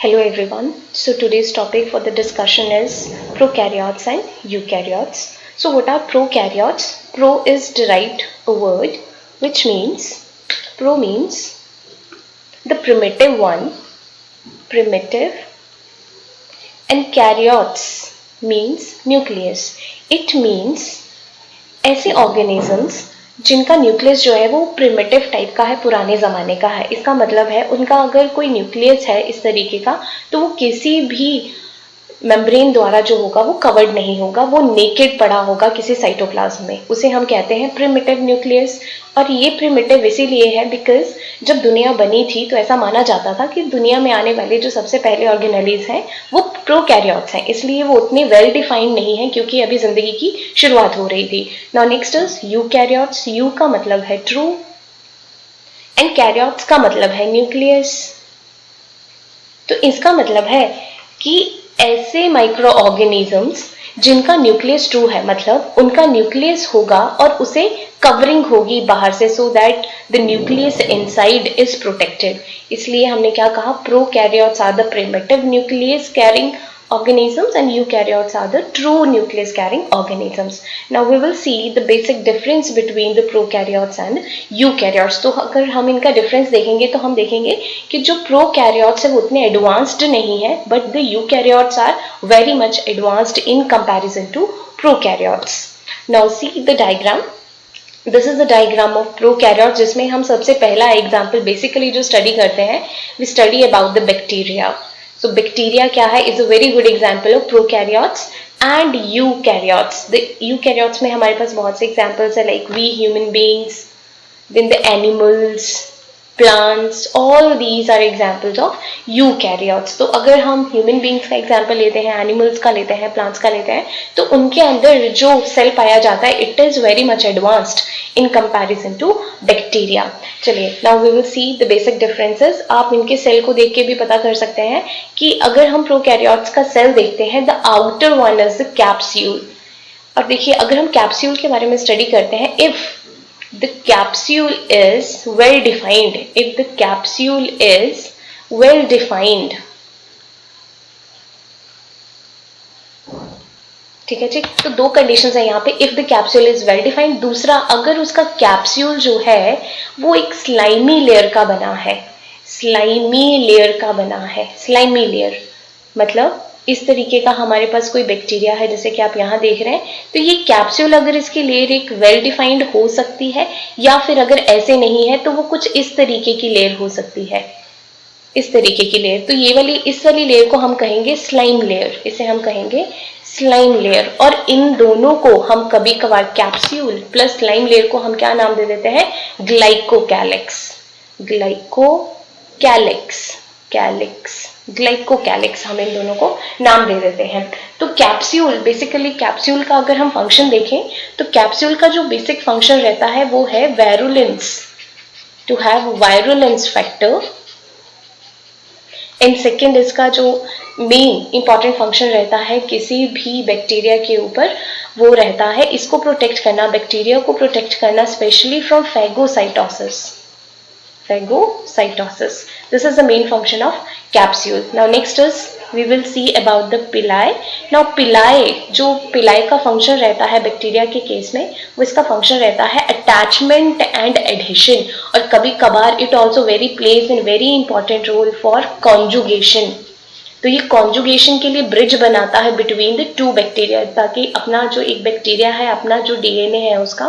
Hello everyone. So today's topic for the discussion is prokaryotes and eukaryotes. So what are prokaryotes? Pro is derived a word which means pro means the primitive one, primitive, and karyotes means nucleus. It means ऐसे organisms जिनका nucleus जो है वो primitive type का है, पुराने ज़माने का है. इसका मतलब है उनका अगर कोई न्यूक्लियस है इस तरीके का तो वो किसी भी मेम्ब्रेन द्वारा जो होगा वो कवर्ड नहीं होगा, वो नेकेड पड़ा होगा किसी साइटोप्लाज्म में. उसे हम कहते हैं प्रिमिटिव न्यूक्लियस. और ये प्रिमिटिव इसीलिए है बिकॉज जब दुनिया बनी थी तो ऐसा माना जाता था कि दुनिया में आने वाले जो सबसे पहले ऑर्गेनेलीज हैं वो प्रोकैरियोट्स हैं, इसलिए वो उतने वेल डिफाइंड नहीं है क्योंकि अभी जिंदगी की शुरुआत हो रही थी. Now next is eukaryotes. You का मतलब है ट्रू एंड कैरियोट्स का मतलब है न्यूक्लियस. तो इसका मतलब है कि ऐसे माइक्रो ऑर्गेनिजम्स जिनका न्यूक्लियस ट्रू है, मतलब उनका न्यूक्लियस होगा और उसे कवरिंग होगी बाहर से, so that the nucleus inside is protected. इसलिए हमने क्या कहा, prokaryotes are the primitive nucleus carrying organisms and eukaryotes are the true nucleus carrying organisms. Now we will see the basic difference between the prokaryotes and eukaryotes. तो अगर हम इनका difference देखेंगे तो हम देखेंगे कि जो prokaryotes है वो उतने advanced नहीं है, but the eukaryotes are very much advanced in comparison to prokaryotes. Now see the diagram. This is the diagram of prokaryotes जिसमें हम सबसे पहला example basically जो study करते हैं, we study about the bacteria. So bacteria क्या है, is a very good example of prokaryotes and eukaryotes. The eukaryotes में हमारे पास बहुत से examples है, like we human beings, then the animals, plants, all these are examples of eukaryotes. तो अगर हम human beings का example लेते हैं, animals का लेते हैं, plants का लेते हैं, तो उनके अंदर जो सेल पाया जाता है it is very much advanced in comparison to bacteria. चलिए now we will see the basic differences. आप इनके सेल को देख के भी पता कर सकते हैं कि अगर हम prokaryotes का सेल देखते हैं, the outer one is the capsule. और देखिए अगर हम कैप्सूल के बारे में स्टडी करते हैं, if the capsule is well defined, if the capsule is well defined, ठीक है जी. तो दो कंडीशंस है यहाँ पे, if the capsule is well defined. दूसरा, अगर उसका कैप्सूल जो है वो एक स्लाइमी लेयर का बना है, स्लाइमी लेयर का बना है. स्लाइमी लेयर मतलब इस तरीके का हमारे पास कोई बैक्टीरिया है जैसे कि आप यहाँ देख रहे हैं, तो ये कैप्सूल अगर इसकी लेयर एक वेल डिफाइंड हो सकती है, या फिर अगर ऐसे नहीं है तो वो कुछ इस तरीके की लेयर हो सकती है, इस तरीके की लेयर. तो ये वाली इस वाली लेयर को हम कहेंगे स्लाइम लेयर, इसे हम कहेंगे स्लाइम लेयर. और इन दोनों को हम कभी कभार कैप्सूल प्लस स्लाइम लेयर को हम क्या नाम दे देते हैं, ग्लाइकोकैलिक्स. ग्लाइकोकैलिक्स, कैलिक्स, ग्लाइकोकैलिक्स, हम इन दोनों को नाम दे देते हैं. तो कैप्सूल, बेसिकली कैप्सूल का अगर हम फंक्शन देखें तो कैप्सूल का जो बेसिक फंक्शन रहता है वो है virulence, to have virulence factor. And second इसका जो मेन इंपॉर्टेंट फंक्शन रहता है किसी भी बैक्टीरिया के ऊपर, वो रहता है इसको प्रोटेक्ट करना, बैक्टीरिया को प्रोटेक्ट करना, specially from phagocytosis. Phagocytosis. This is the main function of capsule. Now next is we will see about the pili. Now pili, जो pili का function रहता है बैक्टीरिया के केस में, वो इसका function रहता है attachment and adhesion. और कभी कभार it also plays a very important role for conjugation. तो ये कॉन्जुगेशन के लिए ब्रिज बनाता है बिटवीन द टू बैक्टीरिया, ताकि अपना जो एक बैक्टीरिया है, अपना जो डीएनए है उसका,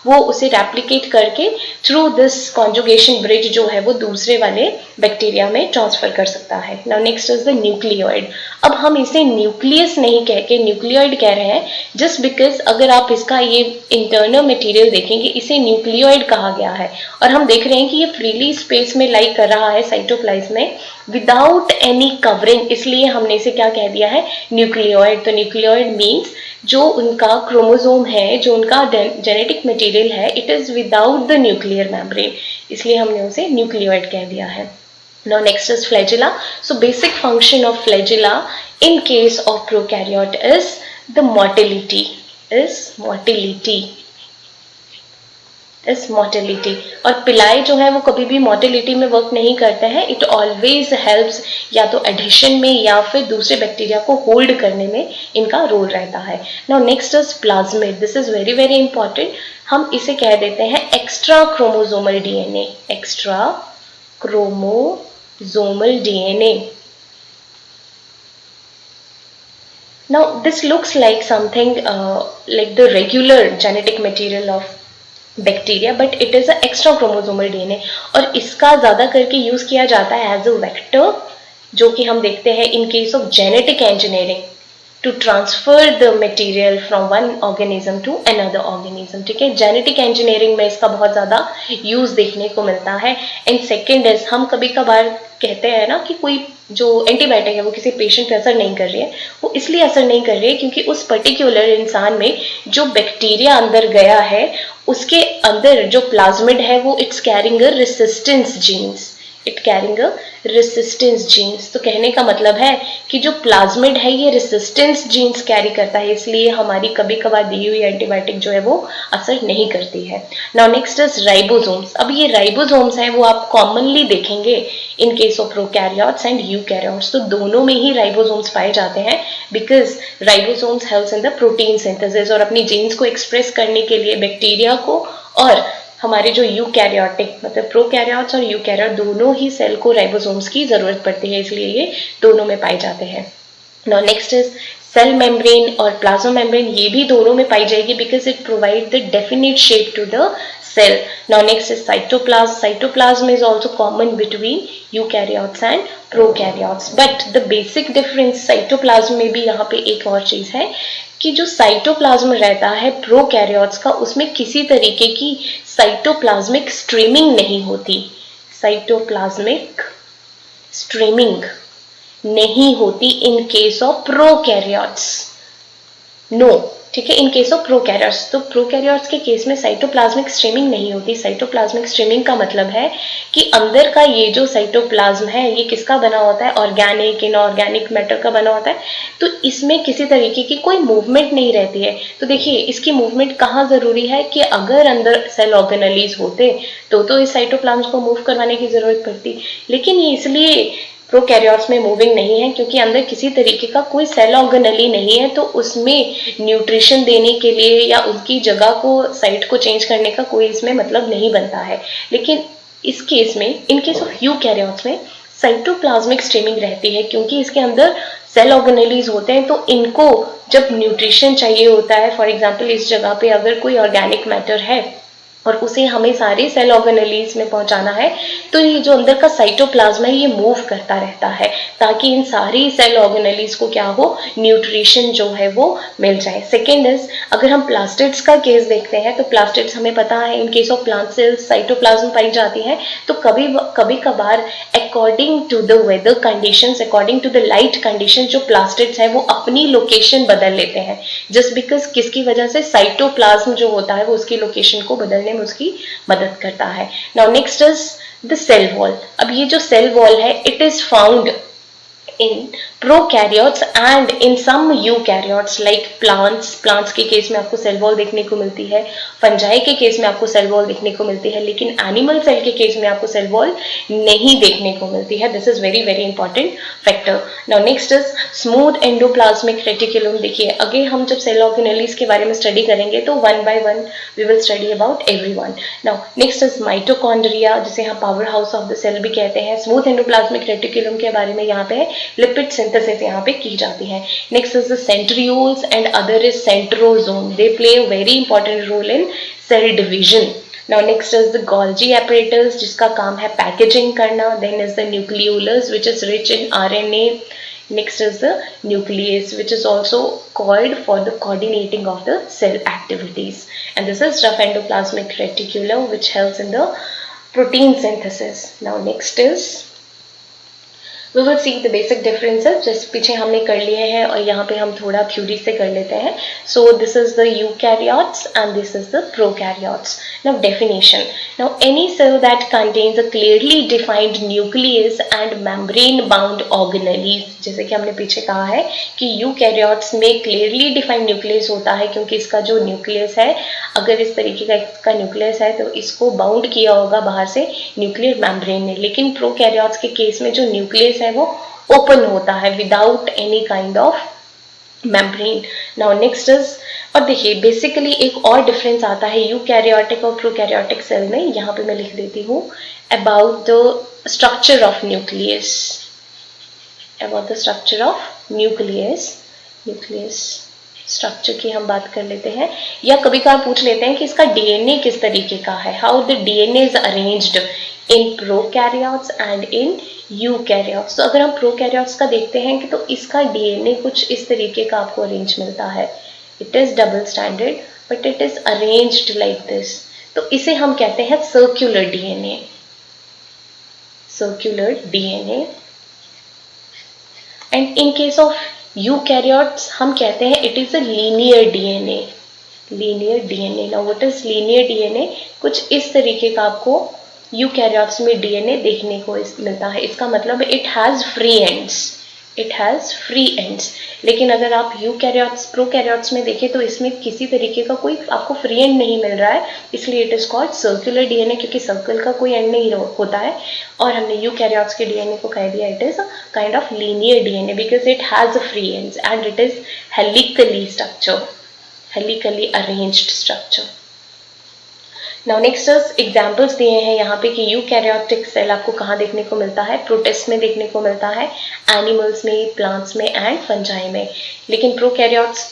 वो उसे रेप्लिकेट करके थ्रू दिस कॉन्जुगेशन ब्रिज जो है वो दूसरे वाले बैक्टीरिया में ट्रांसफर कर सकता है. Now next is the nucleoid. अब हम इसे न्यूक्लियस नहीं कह के न्यूक्लियोइड कह रहे हैं जस्ट बिकॉज अगर आप इसका ये इंटरनल मटेरियल देखेंगे, इसे न्यूक्लियोइड कहा गया है. और हम देख रहे हैं कि ये फ्रीली स्पेस में लाइक कर रहा है साइटोप्लाज्म में विदाउट एनी कवरिंग, इसलिए हमने इसे क्या कह दिया है, न्यूक्लियोइड. तो न्यूक्लियोइड मीन्स जो उनका क्रोमोसोम है, जो उनका जेनेटिक मटेरियल है, it is without the nuclear membrane, इसलिए हमने उसे न्यूक्लियोइड कह दिया है. Now next is flagella. So basic function of flagella in case of prokaryote is the motility. Is motility. और पिलाई जो है वो कभी भी मोटिलिटी में वर्क नहीं करते हैं, इट ऑलवेज हेल्प्स या तो एडिशन में या फिर दूसरे बैक्टीरिया को होल्ड करने में इनका रोल रहता है। Now next is plasmid, this is very very important, हम इसे कह देते हैं extra chromosomal DNA, extra chromosomal DNA. Now this looks like something like the regular genetic material of bacteria, but it is a extra chromosomal DNA, और इसका ज्यादा करके use किया जाता है एज अ वेक्टर, जो कि हम देखते हैं in case of genetic engineering, to transfer the material from one organism to another organism. ठीक है, जेनेटिक इंजीनियरिंग में इसका बहुत ज्यादा यूज देखने को मिलता है। एंड सेकेंड इज, हम कभी कभार कहते हैं ना कि कोई जो एंटीबायोटिक है वो किसी पेशेंट पे असर नहीं कर रही है, वो इसलिए असर नहीं कर रही है क्योंकि उस पर्टिकुलर इंसान में जो बैक्टीरिया अंदर गया है उसके अंदर जो प्लाज्मिड है वो it's carrying a resistance genes, it carrying a resistance genes. तो कहने का मतलब है कि जो प्लाज्मिड है ये रेसिस्टेंस जीन्स कैरी करता है, इसलिए हमारी कभी कभार दी हुई एंटीबायोटिक जो है वो असर नहीं करती है। Now next is ribosomes. अब ये राइबोसोम्स है वो आप कॉमनली देखेंगे इन case of prokaryotes and eukaryotes, तो दोनों में ही राइबोसोम्स पाए जाते हैं, because ribosomes helps in the protein synthesis, और अपनी जीन्स को एक्सप्रेस करने के लिए बैक्टीरिया को और हमारे जो यूकैरियोटिक मतलब प्रोकैरियोट्स और यूकैरियोट दोनों ही सेल को राइबोसोम्स की जरूरत पड़ती है, इसलिए ये दोनों में पाए जाते हैं। Now next is cell membrane और प्लाज्मा मेम्ब्रेन, ये भी दोनों में पाई जाएगी because it provide the definite shape to the cell. Now next is cytoplasm. Cytoplasm is also common between eukaryotes and prokaryotes, but the basic difference cytoplasm में भी यहाँ पे एक और चीज है कि जो साइटोप्लाज्म रहता है प्रोकैरियोट्स का, उसमें किसी तरीके की साइटोप्लाज्मिक स्ट्रीमिंग नहीं होती, साइटोप्लाज्मिक स्ट्रीमिंग नहीं होती in case of prokaryotes, no. ठीक है, इन केस ऑफ प्रोकैरियोट्स, तो प्रोकैरियोट्स के केस में साइटोप्लाज्मिक स्ट्रीमिंग नहीं होती। साइटोप्लाज्मिक स्ट्रीमिंग का मतलब है कि अंदर का ये जो साइटोप्लाज्म है ये किसका बना होता है, ऑर्गेनिक इनऑर्गेनिक मैटर का बना होता है, तो इसमें किसी तरीके की कोई मूवमेंट नहीं रहती है। तो देखिए इसकी मूवमेंट कहाँ जरूरी है कि अगर अंदर सेल ऑर्गेनेलीज होते तो इस साइटोप्लाज्म को मूव करवाने की जरूरत पड़ती, लेकिन ये इसलिए प्रोकैरियोट्स में मूविंग नहीं है क्योंकि अंदर किसी तरीके का कोई सेल ऑर्गेनेली नहीं है, तो उसमें न्यूट्रिशन देने के लिए या उनकी जगह को साइट को चेंज करने का कोई इसमें मतलब नहीं बनता है। लेकिन इस केस में, इन केस ऑफ यूकैरियोट्स में साइटोप्लाज्मिक स्ट्रीमिंग रहती है क्योंकि इसके अंदर सेल ऑर्गेनेलीज होते हैं, तो इनको जब न्यूट्रिशन चाहिए होता है, फॉर एग्जाम्पल इस जगह पे अगर कोई ऑर्गेनिक मैटर है और उसे हमें सारे सेल ऑर्गेनेलीज में पहुंचाना है, तो ये जो अंदर का साइटोप्लाज्म है ये मूव करता रहता है ताकि इन सारी सेल ऑर्गेनेलीज को क्या हो, न्यूट्रिशन जो है वो मिल जाए। सेकेंड इज, अगर हम प्लास्टिड्स का केस देखते हैं तो प्लास्टिड्स हमें पता है in case of plant cells cytoplasm पाई जाती है, तो कभी कभार according to the weather conditions, according to the light condition, जो प्लास्टिड्स है वो अपनी लोकेशन बदल लेते हैं, जस्ट बिकॉज किसकी वजह से, साइटोप्लाज्म जो होता है वो उसकी लोकेशन को बदलने में उसकी मदद करता है। Now next is the cell wall. अब ये जो सेल वॉल है it is found in prokaryotes and in some eukaryotes like plants के केस में आपको सेल वॉल देखने को मिलती है, फंजाई के केस में आपको सेल वॉल देखने को मिलती है, लेकिन एनिमल सेल के केस में आपको सेल वॉल नहीं देखने को मिलती है। This is very very important factor. Now next is smooth endoplasmic reticulum. देखिए अगर हम जब सेल ऑर्गेनेलीज के बारे में स्टडी करेंगे तो one by one we will study about everyone. Now next is mitochondria, जिसे हम power house of the cell भी कहते हैं। स्मूथ एंडोप्लाज्मिक रेटिकुलम के बारे में यहाँ पे लिपिड सिंथेसिस यहाँ पे की जाती है। Next is the centrioles and other is centrosome, they play a very important role in cell division. Now next is the Golgi apparatus जिसका काम है पैकेजिंग करना। Then is the nucleolus which is rich in RNA. Next is the nuclease which is also called for the coordinating of the cell activities. And this is rough endoplasmic reticulum which helps in the protein synthesis. Now next is We will see the basic differences. जिस पीछे हमने कर लिए हैं और यहाँ पे हम थोड़ा थ्योरी से कर लेते हैं. So this is the eukaryotes and this is the prokaryotes. Now definition. Now any cell that contains a clearly defined nucleus and membrane bound organelles. जैसे कि हमने पीछे कहा है कि eukaryotes में clearly defined nucleus होता है क्योंकि इसका जो nucleus है, अगर इस तरीके का इसका nucleus है तो इसको bound किया होगा बाहर से nuclear membrane ने. लेकिन prokaryotes के केस में जो nucleus है वो ओपन होता है without any kind of membrane. Now next is, और देखिए बेसिकली एक और डिफरेंस आता है यूकैरियोटिक और प्रोकैरियोटिक सेल में. यहाँ पे मैं लिख देती हूँ about the structure of nucleus. About the structure of nucleus structure की हम बात कर लेते हैं, या कभी कभार पूछ लेते हैं कि इसका डीएनए किस तरीके का है. How the DNA is arranged in prokaryotes and in eukaryotes. तो अगर हम प्रोकैरियोट्स का देखते हैं कि तो इसका डीएनए कुछ इस तरीके का आपको अरेंज मिलता है. It is double standard but it is arranged like this. तो इसे हम कहते हैं circular DNA. Circular DNA. And in case of eukaryotes हम कहते हैं it is a linear DNA. Linear DNA. Now what is linear DNA? कुछ इस तरीके का आपको यूकैरियोट्स में डीएनए देखने को मिलता है. इसका मतलब it has free ends. It has free ends. लेकिन अगर आप यूकैरियोट्स प्रोकैरियोट्स में देखें तो इसमें किसी तरीके का कोई आपको फ्री एंड नहीं मिल रहा है, इसलिए it is called circular DNA, क्योंकि सर्कल का कोई एंड नहीं होता है. और हमने यूकैरियोट्स के डीएनए को कह दिया it is a kind of linear DNA because it has a free ends and it is helically structure, helically arranged structure. Now next examples दिए हैं यहाँ पे कि यूकैरियोटिक सेल आपको कहाँ देखने को मिलता है. प्रोटिस्ट में देखने को मिलता है, एनिमल्स में, प्लांट्स में एंड फंजाई में. लेकिन प्रोकैरियोट्स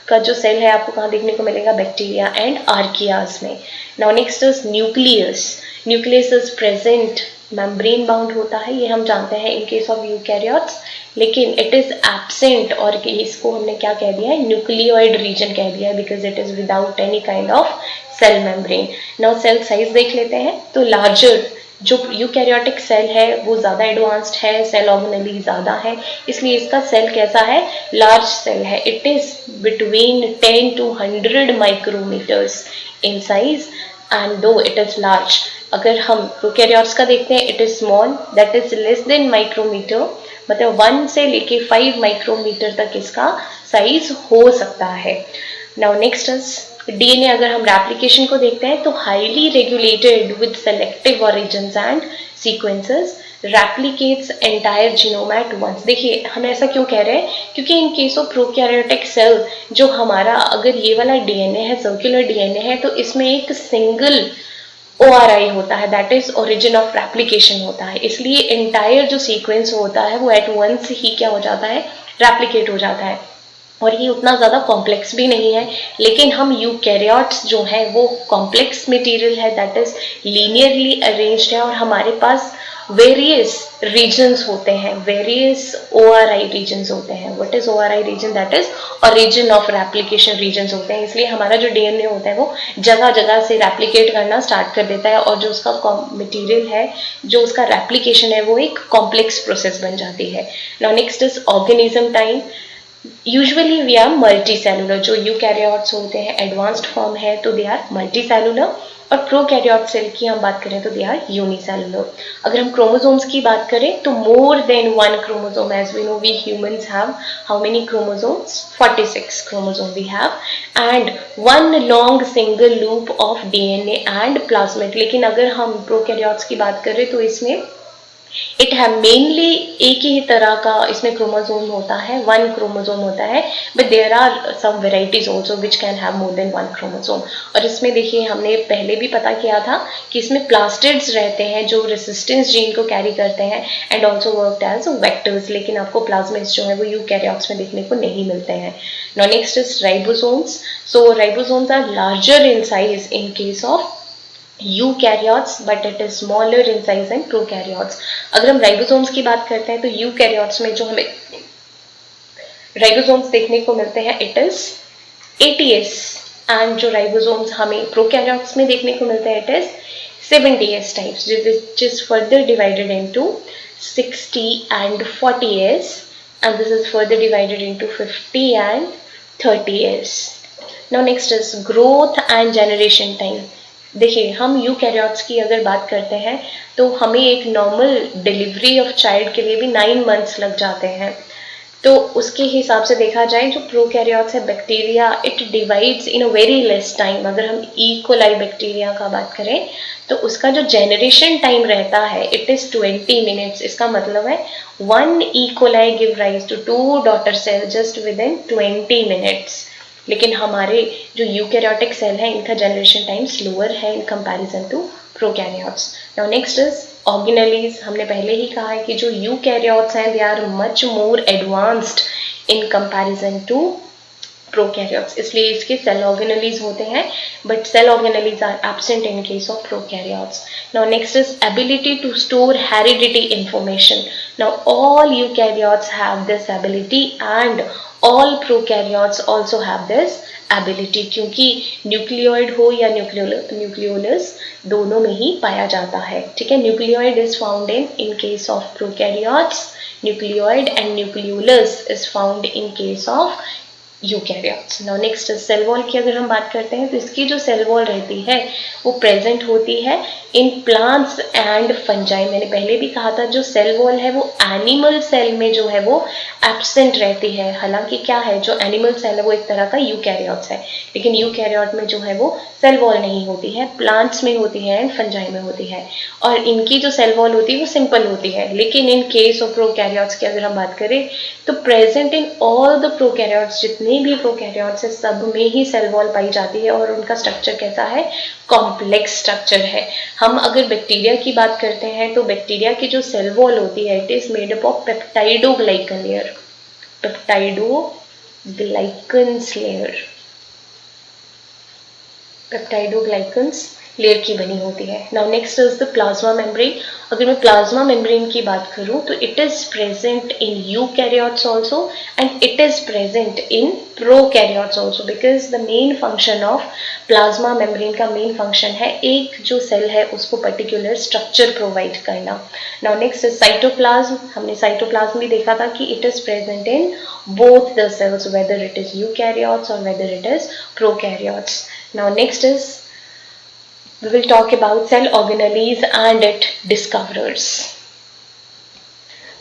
का जो सेल है आपको कहाँ देखने को मिलेगा? बैक्टीरिया एंड आर्कियाज में. Now next is nucleus. Nucleus is present, membrane bound होता है, ये हम जानते हैं इन केस ऑफ यूकैरियोट्स. लेकिन इट इज एब्सेंट, और इसको हमने क्या कह दिया है? न्यूक्लियोइड रीजन कह दिया है because it is without any kind of cell membrane. Now cell size देख लेते हैं. तो लार्जर जो यूकैरियोटिक सेल है वो ज़्यादा एडवांस्ड है, सेल ऑर्गेनेली ज़्यादा है, इसलिए इसका सेल कैसा है? लार्ज सेल है. It is between 10 to 100 micrometers in size and though it is large. अगर हम प्रोकैरियोट्स का देखते हैं it is small, that is less than micrometer, मतलब 1 से लेके 5 माइक्रोमीटर तक इसका साइज हो सकता है. Now next is DNA. अगर हम रेप्लिकेशन को देखते हैं तो highly regulated with selective origins and sequences replicates entire genome at once. देखिए हम ऐसा क्यों कह रहे हैं? क्योंकि in case of prokaryotic cell जो हमारा अगर ये वाला डीएनए है, सर्कुलर डीएनए है, तो इसमें एक सिंगल ORI होता है, that is origin of replication होता है. इसलिए एंटायर जो सीक्वेंस होता है वो एट वंस ही क्या हो जाता है? रेप्लिकेट हो जाता है. और ये उतना ज़्यादा कॉम्प्लेक्स भी नहीं है. लेकिन हम यूकैरियोट्स जो है वो कॉम्प्लेक्स मटेरियल है, दैट इज लीनियरली अरेंज्ड है, और हमारे पास वेरियस रीजन्स होते हैं, वेरियस ORI रीजन्स होते हैं. What is ORI region? That is origin of replication regions होते हैं. इसलिए हमारा जो डीएनए होता है वो जगह जगह से रेप्लिकेट करना स्टार्ट कर देता है, और जो उसका मटेरियल है, जो उसका रेप्लिकेशन है, वो एक कॉम्प्लेक्स प्रोसेस बन जाती है. Now next is organism time. Usually we are multicellular. जो यूकैरियोट्स होते हैं एडवांस्ड फॉर्म है तो दे आर मल्टी सेलुलर, और प्रोकैरियोट सेल की हम बात करें तो दे आर यूनिसेलुलर. अगर हम क्रोमोसोम्स की बात करें तो more than 1 chromosome, as we know we humans have how many chromosomes? 46 chromosome we have, and 1 long single loop of DNA and plasmid. लेकिन अगर हम प्रोकैरियोट्स की बात करें तो इसमें इट है मेनली एक ही तरह का इसमें क्रोमोसोम होता है, 1 क्रोमोसोम होता है, but there are some varieties also which can have more than 1 chromosome. और इसमें देखिए हमने पहले भी पता किया था कि इसमें प्लास्टिड्स रहते हैं जो रेसिस्टेंस जीन को कैरी करते हैं and also work as vectors. लेकिन आपको प्लाज्मिड्स जो है वो यूकैरियोट्स में देखने को नहीं मिलते हैं. Now next is ribosomes. So ribosomes are larger in size in case of eukaryotes but it is smaller in size and prokaryotes. अगर हम राइबोसोम्स की बात करते हैं तो यूकैरियोट्स में जो हमें राइबोसोम्स देखने को मिलते हैं इट इज 80S, एंड जो राइबोसोम्स हमें प्रोकैरियोट्स में देखने को मिलते हैं it is 70S types, which is further divided into 60 and 40 years, and this is further divided into 50 and 30 years. Now next is growth and generation time. देखिए, हम eukaryotes की अगर बात करते हैं तो हमें एक नॉर्मल डिलीवरी ऑफ चाइल्ड के लिए भी 9 मंथ्स लग जाते हैं. तो उसके हिसाब से देखा जाए जो प्रोकैरियोट्स है bacteria, it divides in a very less time. अगर हम इकोलाई बैक्टीरिया का बात करें तो उसका जो जनरेशन टाइम रहता है इट इज 20 मिनट्स. इसका मतलब है 1 E coli give rise to 2 daughter cell just within 20 minutes. लेकिन हमारे जो यूकैरियोटिक सेल है इनका जनरेशन टाइम स्लोअर है in comparison to prokaryotes. Now next is organelles. हमने पहले ही कहा है कि जो यूकैरियोट्स हैं they are much more advanced in comparison to prokaryotes, इसलिए इसके सेल ऑर्गेनेलीज होते हैं, but cell organelles are absent in case of prokaryotes. Now next is ability to store heredity information. Now all eukaryotes have this ability and all prokaryotes also have this ability, क्योंकि nucleoid हो या nucleolus दोनों में ही पाया जाता है. ठीक है, nucleoid is found in case of prokaryotes, nucleoid and nucleolus is found in case of eukaryotes. Now next cell wall की अगर हम बात करते हैं तो इसकी जो सेल वॉल रहती है वो प्रेजेंट होती है इन प्लांट्स एंड फंजाई. मैंने पहले भी कहा था जो सेल वॉल है वो एनिमल सेल में जो है वो एब्सेंट रहती है. हालांकि क्या है, जो एनिमल सेल है वो एक तरह का यूकैरियोट्स है, लेकिन यूकैरियोट में जो है वो सेल वॉल नहीं होती है, प्लांट्स में होती है एंड फंजाई में होती है. और इनकी जो सेल वॉल होती है वो सिंपल होती है. लेकिन इन केस ऑफ प्रोकैरियोट्स की अगर हम बात करें तो present in all the prokaryotes, जितने भी प्रोकैरियोट्स है सब में ही सेल वॉल पाई जाती है. और उनका स्ट्रक्चर कैसा है, कॉम्प्लेक्स स्ट्रक्चर है. हम अगर बैक्टीरिया की बात करते हैं तो बैक्टीरिया की जो सेल वॉल होती है it is made up of peptidoglycan layer, peptidoglycans layer, peptidoglycans layer की बनी होती है. Now next is the plasma membrane. अगर मैं प्लाज्मा मेम्ब्रेन की बात करूं तो it is present in eukaryotes also and it is present in prokaryotes also, because the main function of plasma membrane का मेन फंक्शन है एक जो सेल है उसको पर्टिकुलर स्ट्रक्चर प्रोवाइड करना. Now next is cytoplasm. हमने साइटोप्लाज्म भी देखा था कि it is present in both the cells, whether it is eukaryotes or whether it is prokaryotes. Now next is we will talk about cell organelles and its discoverers.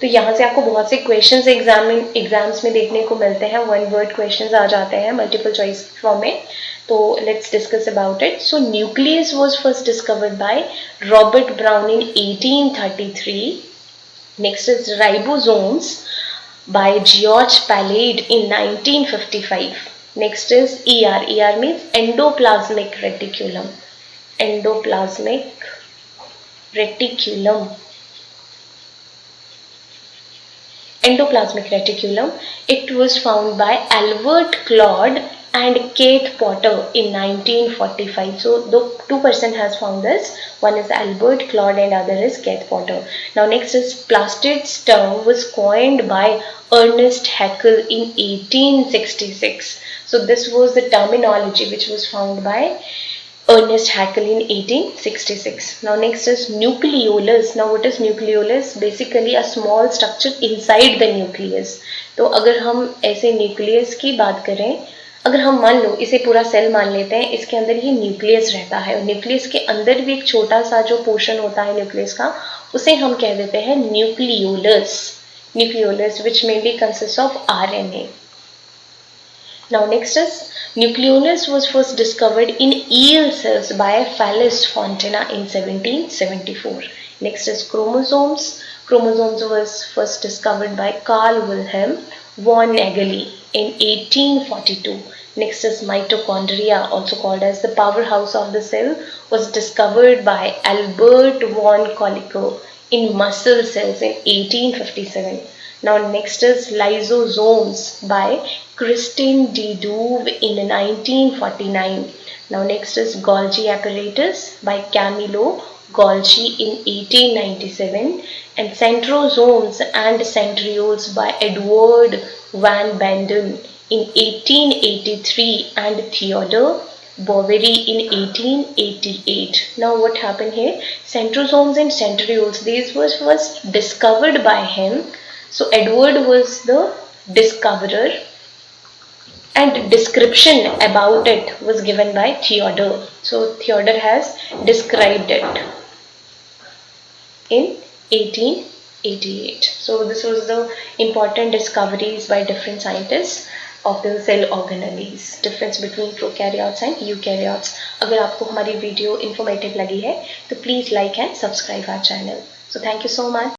तो यहाँ से आपको बहुत से क्वेश्चंस एग्जाम्स में देखने को मिलते हैं, वन वर्ड क्वेश्चंस आ जाते हैं मल्टीपल चॉइस फॉर्म में. तो let's discuss about it. So nucleus was first discovered by Robert brown in 1833. Next is ribosomes by George pallid in 1955. Next is ER. ER means endoplasmic reticulum, endoplasmic reticulum. Endoplasmic reticulum, it was found by Albert Claude and Keith Potter in 1945. So the two person has found this. One is Albert Claude and other is Keith Potter. Now next is Plastid's term was coined by Ernest Haeckel in 1866. So this was the terminology which was found by Ernest Haeckel in 1866. Now next is nucleolus. Now what is nucleolus? Basically a small structure inside the nucleus. तो अगर हम ऐसे nucleus की बात करें, अगर हम मान लो इसे पूरा सेल मान लेते हैं, इसके अंदर ये न्यूक्लियस रहता है और न्यूक्लियस के अंदर भी एक छोटा सा जो पोर्शन होता है न्यूक्लियस का उसे हम कह देते हैं nucleolus. Nucleolus which mainly consists of RNA. Now next is nucleolus was first discovered in eel cells by Phallus Fontana in 1774. Next is chromosomes. Chromosomes was first discovered by Carl Wilhelm von Nageli in 1842. Next is mitochondria, also called as the powerhouse of the cell, was discovered by Albert von Kolliker in muscle cells in 1857. Now next is lysosomes by Christine de Duve in 1949. Now next is Golgi apparatus by Camillo Golgi in 1897 and centrosomes and centrioles by Edward van Benden in 1883 and Theodore Boveri in 1888. Now what happened here? Centrosomes and centrioles, these was first discovered by him. So Edward was the discoverer and description about it was given by Theodore. So Theodore has described it in 1888. So this was the important discoveries by different scientists of the cell organelles, difference between prokaryotes and eukaryotes. अगर आपको हमारी video informative लगी है तो please like and subscribe our channel. So thank you so much.